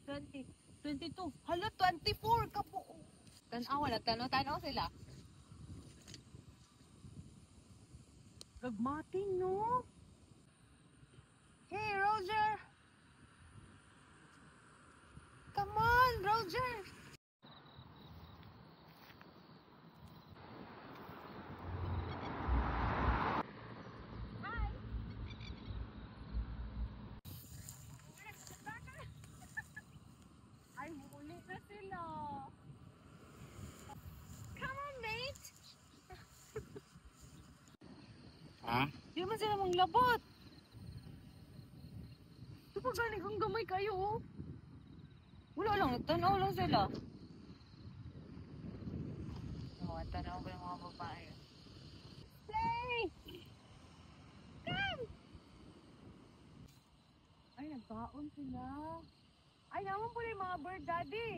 20, 22. Hala, 24 ka po. Tanaw na, tanaw sila. Gagmating, no? Hey, Roger! Come on, Roger! Hi! Ay, huli na sila. Come on, mate! Ha? Di man sila mong labot. Ito pa galing kang gamay kayo, oh. Wala lang, tanaw lang sila. Oo, tanaw ko ng mga babae. Play! Come! Ay, nagbaon sila. Ay, naman po yung mga bird, daddy.